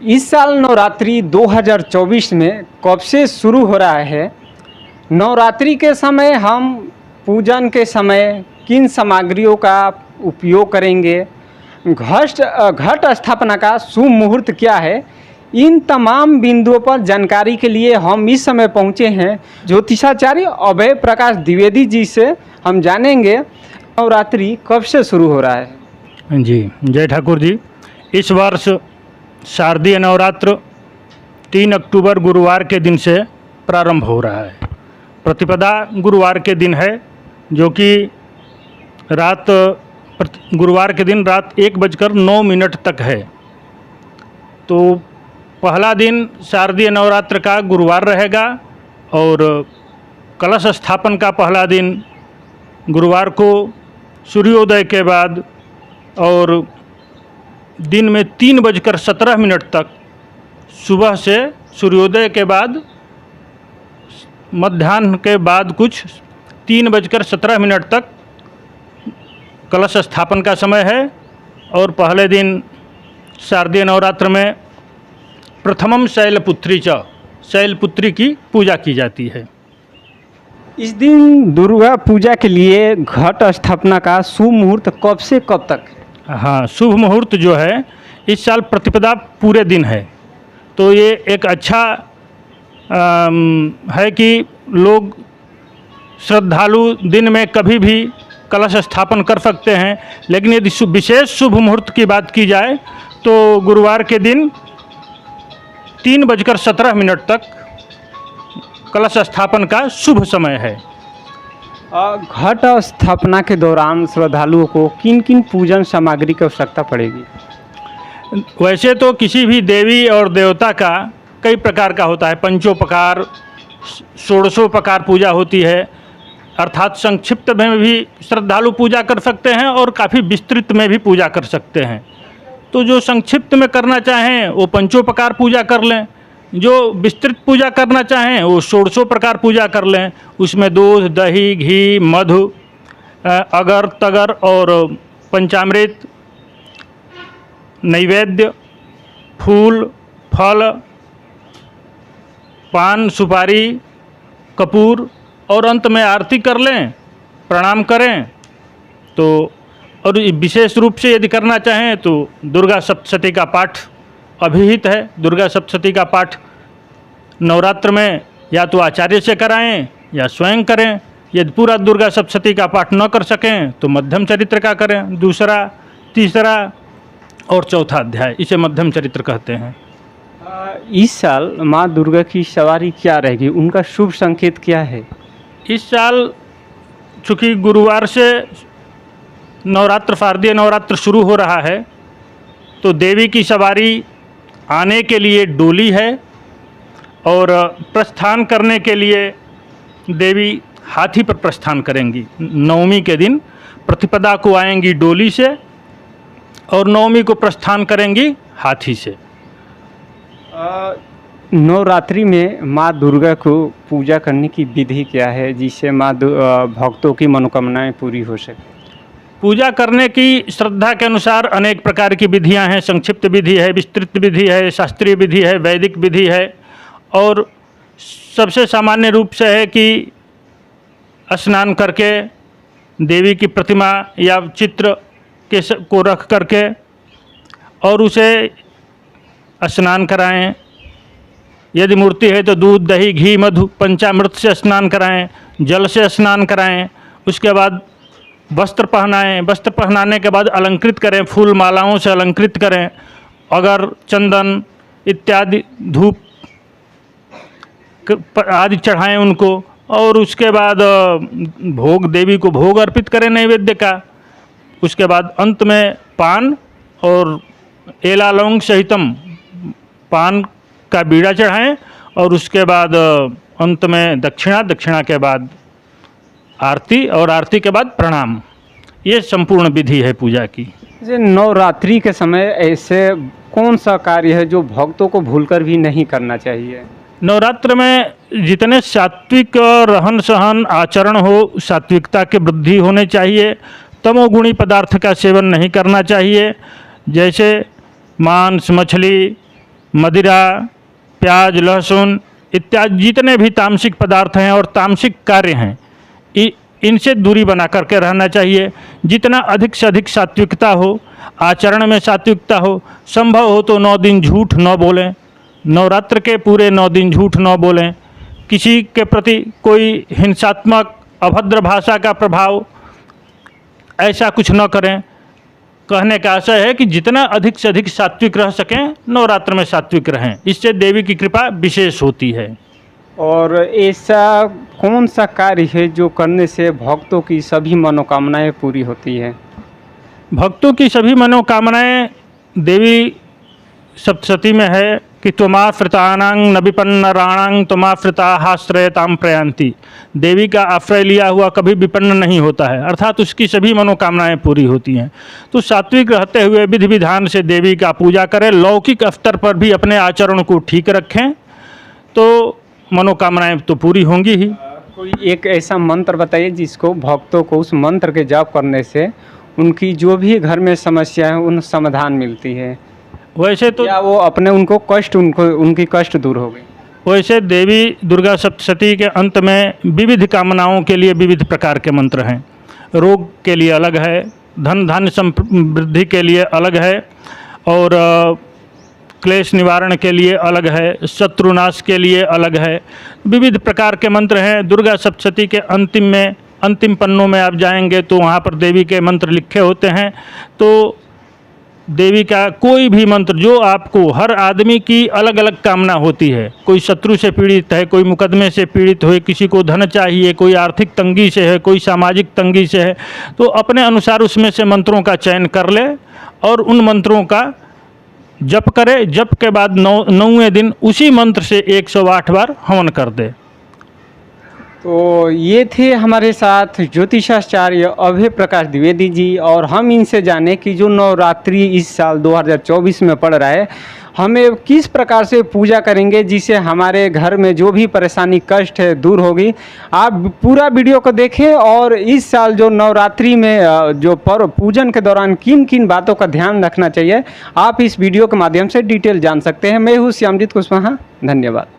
इस साल नवरात्रि 2024 में कब से शुरू हो रहा है? नवरात्रि के समय हम पूजन के समय किन सामग्रियों का उपयोग करेंगे? घट स्थापना का शुभ मुहूर्त क्या है? इन तमाम बिंदुओं पर जानकारी के लिए हम इस समय पहुंचे हैं ज्योतिषाचार्य अभय प्रकाश द्विवेदी जी से। हम जानेंगे नवरात्रि कब से शुरू हो रहा है। जी, जय ठाकुर जी। इस वर्ष शारदीय नवरात्र 3 अक्टूबर गुरुवार के दिन से प्रारंभ हो रहा है। प्रतिपदा गुरुवार के दिन है, जो कि गुरुवार के दिन रात 1:09 तक है। तो पहला दिन शारदीय नवरात्र का गुरुवार रहेगा और कलश स्थापन का पहला दिन गुरुवार को सूर्योदय के बाद और दिन में 3:17 तक, सुबह से सूर्योदय के बाद मध्याह्न के बाद कुछ 3:17 तक कलश स्थापन का समय है। और पहले दिन शारदीय नवरात्र में प्रथमम शैलपुत्री की पूजा की जाती है। इस दिन दुर्गा पूजा के लिए घट स्थापना का शुभ मुहूर्त कब से कब तक? हाँ, शुभ मुहूर्त जो है इस साल प्रतिपदा पूरे दिन है, तो ये एक अच्छा है कि लोग श्रद्धालु दिन में कभी भी कलश स्थापन कर सकते हैं। लेकिन यदि विशेष शुभ मुहूर्त की बात की जाए तो गुरुवार के दिन 3:17 तक कलश स्थापन का शुभ समय है। घट स्थापना के दौरान श्रद्धालुओं को किन किन पूजन सामग्री की आवश्यकता पड़ेगी? वैसे तो किसी भी देवी और देवता का कई प्रकार का होता है। पंचोपकार, षोडशोपकार पूजा होती है, अर्थात संक्षिप्त में भी श्रद्धालु पूजा कर सकते हैं और काफ़ी विस्तृत में भी पूजा कर सकते हैं। तो जो संक्षिप्त में करना चाहें वो पंचोपकार पूजा कर लें, जो विस्तृत पूजा करना चाहें वो षोडशोपकार पूजा कर लें। उसमें दूध, दही, घी, मधु, अगर तगर और पंचामृत, नैवेद्य, फूल, फल, पान, सुपारी, कपूर और अंत में आरती कर लें, प्रणाम करें। तो और विशेष रूप से यदि करना चाहें तो दुर्गा सप्तशती का पाठ अभिहित है। दुर्गा सप्तशती का पाठ नवरात्र में या तो आचार्य से कराएं या स्वयं करें। यदि पूरा दुर्गा सप्तशती का पाठ न कर सकें तो मध्यम चरित्र का करें, दूसरा, तीसरा और चौथा अध्याय, इसे मध्यम चरित्र कहते हैं। इस साल माँ दुर्गा की सवारी क्या रहेगी? उनका शुभ संकेत क्या है? इस साल चूँकि गुरुवार से नवरात्र, शारदीय नवरात्र शुरू हो रहा है, तो देवी की सवारी आने के लिए डोली है और प्रस्थान करने के लिए देवी हाथी पर प्रस्थान करेंगी। नवमी के दिन प्रतिपदा को आएंगी डोली से और नवमी को प्रस्थान करेंगी हाथी से। नवरात्रि में माँ दुर्गा को पूजा करने की विधि क्या है जिससे माँ भक्तों की मनोकामनाएं पूरी हो सके? पूजा करने की श्रद्धा के अनुसार अनेक प्रकार की विधियां हैं। संक्षिप्त विधि है, विस्तृत विधि है, शास्त्रीय विधि है, वैदिक विधि है। और सबसे सामान्य रूप से है कि स्नान करके देवी की प्रतिमा या चित्र को रख करके और उसे स्नान कराएं। यदि मूर्ति है तो दूध, दही, घी, मधु, पंचामृत से स्नान कराएं, जल से स्नान कराएं। उसके बाद वस्त्र पहनाएं। वस्त्र पहनाने के बाद अलंकृत करें, फूल मालाओं से अलंकृत करें, अगर, चंदन इत्यादि, धूप आदि चढ़ाएं उनको। और उसके बाद भोग, देवी को भोग अर्पित करें नैवेद्य का। उसके बाद अंत में पान और एला लौंग सहितम पान का बीड़ा चढ़ाएं और उसके बाद अंत में दक्षिणा के बाद आरती और आरती के बाद प्रणाम। ये संपूर्ण विधि है पूजा की। जैसे नवरात्रि के समय ऐसे कौन सा कार्य है जो भक्तों को भूलकर भी नहीं करना चाहिए? नवरात्र में जितने सात्विक रहन सहन आचरण हो, सात्विकता की वृद्धि होने चाहिए। तमोगुणी पदार्थ का सेवन नहीं करना चाहिए, जैसे मांस, मछली, मदिरा, प्याज, लहसुन इत्यादि जितने भी तामसिक पदार्थ हैं और तामसिक कार्य हैं, इनसे दूरी बना करके रहना चाहिए। जितना अधिक से अधिक सात्विकता हो, आचरण में सात्विकता हो, संभव हो तो 9 दिन झूठ न बोलें, नवरात्र के पूरे 9 दिन झूठ न बोलें, किसी के प्रति कोई हिंसात्मक अभद्र भाषा का प्रभाव ऐसा कुछ न करें। कहने का आशय है कि जितना अधिक से अधिक सात्विक रह सकें, नवरात्र में सात्विक रहें, इससे देवी की कृपा विशेष होती है। और ऐसा कौन सा कार्य है जो करने से भक्तों की सभी मनोकामनाएं पूरी होती है? भक्तों की सभी मनोकामनाएं देवी सप्तशती में है कि त्वमाश्रितानां न विपन्नराणां त्वमाश्रिताश्रयतां प्रयान्ति। देवी का आश्रय लिया हुआ कभी विपन्न नहीं होता है, अर्थात उसकी सभी मनोकामनाएं पूरी होती हैं। तो सात्विक रहते हुए विधि विधान से देवी का पूजा करें, लौकिक स्तर पर भी अपने आचरण को ठीक रखें, तो मनोकामनाएं तो पूरी होंगी ही। कोई एक ऐसा मंत्र बताइए जिसको भक्तों को उस मंत्र के जाप करने से उनकी जो भी घर में समस्या है उन समाधान मिलती है, वैसे तो या वो अपने उनकी कष्ट दूर हो गई। वैसे देवी दुर्गा सप्तशती के अंत में विविध कामनाओं के लिए विविध प्रकार के मंत्र हैं। रोग के लिए अलग है, धन धान्य समृद्धि के लिए अलग है, और क्लेश निवारण के लिए अलग है, शत्रुनाश के लिए अलग है। विविध प्रकार के मंत्र हैं। दुर्गा सप्तशती के अंतिम पन्नों में आप जाएंगे तो वहाँ पर देवी के मंत्र लिखे होते हैं। तो देवी का कोई भी मंत्र जो आपको, हर आदमी की अलग अलग कामना होती है। कोई शत्रु से पीड़ित है, कोई मुकदमे से पीड़ित हो, किसी को धन चाहिए, कोई आर्थिक तंगी से है, कोई सामाजिक तंगी से है, तो अपने अनुसार उसमें से मंत्रों का चयन कर ले और उन मंत्रों का जप करे। जप के बाद 9वें दिन उसी मंत्र से 108 बार हवन कर दे। तो ये थे हमारे साथ ज्योतिषाचार्य अभय प्रकाश द्विवेदी जी, और हम इनसे जाने कि जो नवरात्रि इस साल 2024 में पड़ रहा है, हमें किस प्रकार से पूजा करेंगे जिससे हमारे घर में जो भी परेशानी कष्ट है दूर होगी। आप पूरा वीडियो को देखें और इस साल जो नवरात्रि में जो पर्व पूजन के दौरान किन किन बातों का ध्यान रखना चाहिए, आप इस वीडियो के माध्यम से डिटेल जान सकते हैं। मैं हूँ श्यामजीत कुशवाहा, धन्यवाद।